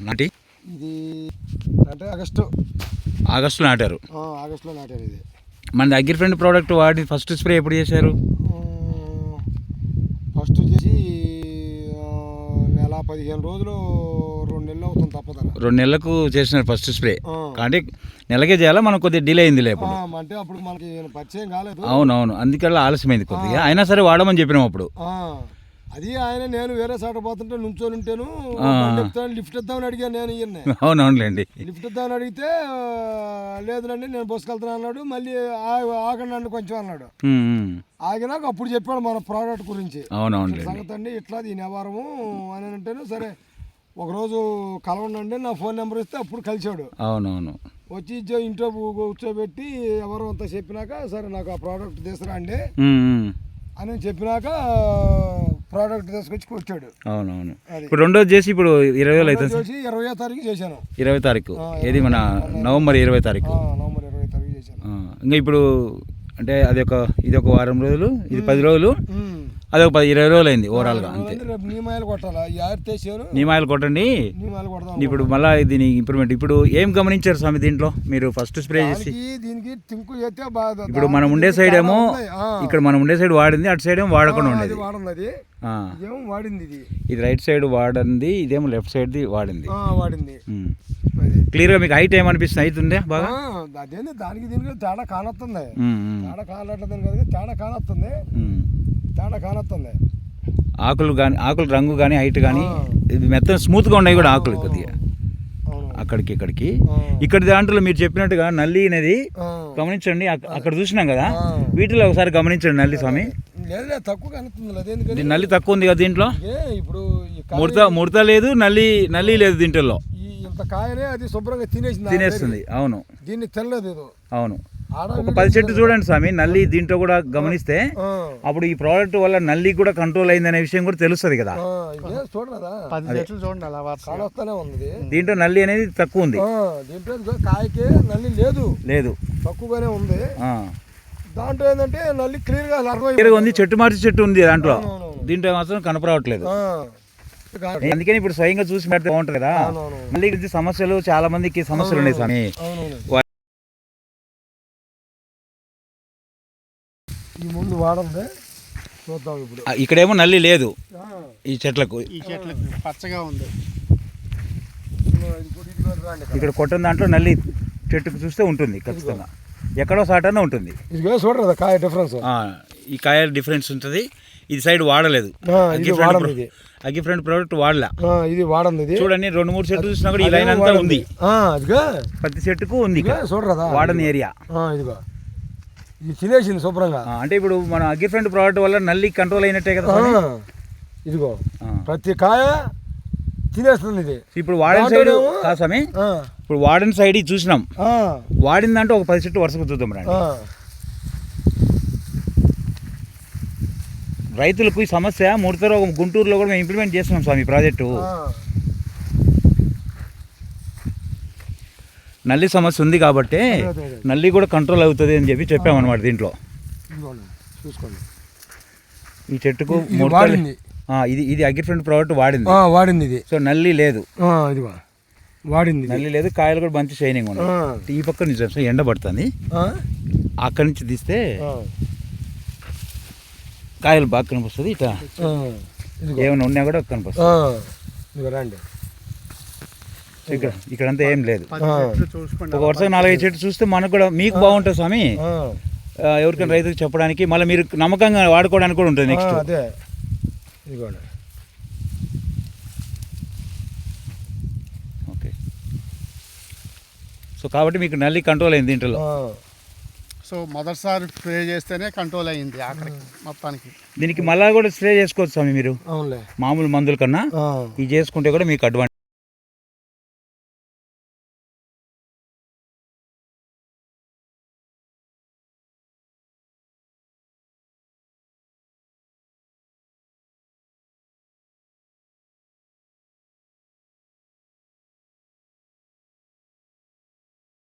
నాటి ఇది అంటే ఆగస్టులో నాటారు. ఆగస్టులో నాటారు. ఇది మన అగ్రిఫ్రెండ్ ప్రోడక్ట్ వాడి ఫస్ట్ స్ప్రే ఎప్పుడు చేశారు? ఫస్ట్ చేసి నెల 15 రోజులు 2 నెలలు అవుతుంది తప్పదు. 2 నెలలకు చేసినారు ఫస్ట్ స్ప్రే. అంటే నెలకే చేయాలా, మనం కొద్దిగా డిలే అయింది లేపు అంటే అప్పుడు మనకి పరిచయం కాలేదు. అవునవును, అందుకల్లా ఆలస్యమైంది కొద్దిగా. అయినా సరే వాడమని చెప్పినాం అప్పుడు. అది ఆయన నేను వేరే చోట పోతుంటే నుంచొని ఉంటాను, లిఫ్ట్ ఇద్దామని అడిగాను. నేను ఇయ్యను. అవునవునులేండి. లిఫ్ట్ ఇద్దామని అడిగితే లేదులండి నేను బస్సుకెళ్తున్నా అన్నాడు. మళ్ళీ ఆగండి కొంచెం అన్నాడు. ఆగినాక అప్పుడు చెప్పాడు మన ప్రోడక్ట్ గురించి. అవునవును సంగతి అండి ఇట్లా దీని వ్యవహారము అని అంటేనే సరే ఒకరోజు కలవండి నా ఫోన్ నెంబర్ ఇస్తే అప్పుడు కలిసాడు. అవునవును, వచ్చి ఇంట్లో కూర్చోబెట్టి ఎవరు అంతా చెప్పినాక సరే నాకు ఆ ప్రోడక్ట్ తీసుకురా అండి అని చెప్పినాక ప్రోడక్ట్ తీసుకొచ్చి వచ్చాడు. అవునవును. ఇప్పుడు రెండోది చేసి ఇప్పుడు 20 అవుతుంది. 20వ తారీఖు చేశాను. 20వ తారీఖు ఏది మన నవంబర్ 20వ తారీఖు. నవంబర్ 20వ తారీఖు చేశాను. ఇంకా ఇప్పుడు అంటే ఇది ఒక వారం రోజులు, ఇది 10 రోజులు, అది ఒక 20 రోజులు అయింది ఓవరాల్ గా. అంతే. నీమాయలు కొట్టాలి, నీమాయలు కొట్టండి. ఇప్పుడు మళ్ళీ దీని ఇంప్రూవ్మెంట్. ఇప్పుడు ఏం గమనించారు స్వామి దీంట్లో మీరు ఫస్ట్ స్ప్రే చేసి? దీనికి టింకు చేస్తే బాగా. ఇప్పుడు మనం ఉండే సైడ్ ఏమో ఇక్కడ మనం ఉండే సైడ్ వాడింది, అటు సైడ్ ఏమో వాడకుండా ఉండేది. వాడింది ఇది రైట్ సైడ్ వాడింది, ఇదేమో లెఫ్ట్ సైడ్ వాడింది. క్లియర్ గా మీకు హైట్ ఏమనిపిస్తుంది? హైట్ ఉందే బాగా? అదేంది దానికి దీనికి తేడా కానొస్తుంది. తేడా కానట్లేదు కదా, తేడా కానొస్తుంది. ఆకులు రంగు కానీ హైట్ కానీ ఇది మెత్తం స్మూత్ గా ఉన్నాయి కూడా ఆకులు కొద్దిగా. అక్కడికి ఇక్కడ దాంట్లో మీరు చెప్పినట్టుగా నల్లి అనేది గమనించండి. అక్కడ చూసినాం కదా, వీటిలో ఒకసారి గమనించండి నల్లి స్వామి. నల్లి తక్కువ ఉంది కదా దీంట్లో. ఇప్పుడు ముడత లేదు, నల్లి లేదు దీంట్లో. కాయనే అది శుభ్రంగా తినేస్తుంది. అవును, దీన్ని తినలేదు. అవును, ఒక 10 చెట్లు చూడండి స్వామి నల్లి దీంట్లో కూడా గమనిస్తే అప్పుడు ఈ ప్రోడక్ట్ వల్ల నల్లి కూడా కంట్రోల్ అయిందనే విషయం కూడా తెలుస్తుంది కదా. దీంట్లో నల్లి అనేది తక్కువ ఉంది. దీంట్లో కాయకే నల్లి లేదు, తక్కువగానే ఉంది. దాంట్లో ఏంటంటే నల్లి క్లియర్ గా ఉంది. చెట్టు మార్చి చెట్టు ఉంది దాంట్లో, దీంట్లో మాత్రం కనపడట్లేదు. అందుకని ఇప్పుడు స్వయంగా చూసి పెడితే బాగుంటుంది కదా. మళ్ళీ సమస్యలు చాలా మందికి సమస్యలు ఉన్నాయి స్వామి. ముందు వాడండి చూద్దాం. ఇప్పుడు ఇక్కడేమో నల్లి లేదు, ఈ చెట్లకు పచ్చగా ఉంది. ఇక్కడ కొట్టిన దాంట్లో నల్లి చెట్టుకు చూస్తే ఉంటుంది ఖచ్చితంగా, ఎక్కడో సాటనే ఉంటుంది. చూడరా కాయ డిఫరెన్స్, ఈ కాయ డిఫరెన్స్ ఉంటుంది. ఇది సైడ్ వాడలేదు, అగ్రిఫ్రెండ్ ప్రోడక్ట్ వాడలా. ఇది వాడండి. చూడండి 2-3 చెట్లు చూసినా కూడా ఈ లైన్ అంతా ఉంది, ప్రతి చెట్టుకు ఉంది. చూడరా వాడని ఏరియా ఇదిగో ఇది తినేసింది శుభ్రంగా. అంటే ఇప్పుడు మన అగ్రిఫ్రెండ్ ప్రోడక్ట్ వల్ల నల్లి కంట్రోల్ అయినట్టే కదా. ఇదిగో ప్రతి కాయ తినేస్తుంది ఇది. ఇప్పుడు వాడిన సైడ్ కాసమే, ఇప్పుడు వాడిన సైడ్ చూసినాం. వాడిందంటే ఒక 10 చెట్టు వరుసకు చూద్దాం రండి. రైతులకు ఈ సమస్య ముడత రోగం గుంటూరులో కూడా మేము ఇంప్లిమెంట్ చేస్తున్నాం స్వామి ప్రాజెక్టు. నల్లి సమస్య ఉంది కాబట్టి నల్లి కూడా కంట్రోల్ అవుతుంది అని చెప్పి చెప్పామన్నమాట. దీంట్లో ఈ చెట్టుకు ఇది అగ్రిఫ్రెండ్ ప్రోడక్ట్ వాడింది ఇది. సో నల్లి లేదు, వాడింది నల్లి లేదు. కాయలు కూడా మంచి షైనింగ్ ఉన్నాయి. ఈ పక్క నుంచి ఎండ పడుతుంది, అక్కడి నుంచి తీస్తే కాయలు బాగా కనిపిస్తుంది. ఇట్లా ఏమైనా ఉన్నా కూడా కనిపిస్తుంది. ఇక్కడంతా ఏం లేదు. ఒక వరుసగా 4-5 చెట్లు చూస్తే మనకు కూడా మీకు బాగుంటుంది స్వామి. ఎవరికైనా రైతులకు చెప్పడానికి, మళ్ళీ మీరు నమ్మకంగా వాడుకోవడానికి కూడా ఉంటుంది నెక్స్ట్. ఓకే, సో కాబట్టి మీకు నల్లి కంట్రోల్ అయింది దీంట్లో. సో మొదటిసారి స్ప్రే చేస్తేనే కంట్రోల్ అయ్యింది అక్కడికి మొత్తానికి. దీనికి మళ్ళా కూడా స్ప్రే చేసుకోవచ్చు స్వామి మీరు, మామూలు మందుల కన్నా ఇది చేసుకుంటే కూడా మీకు అడ్వాంటేజ్.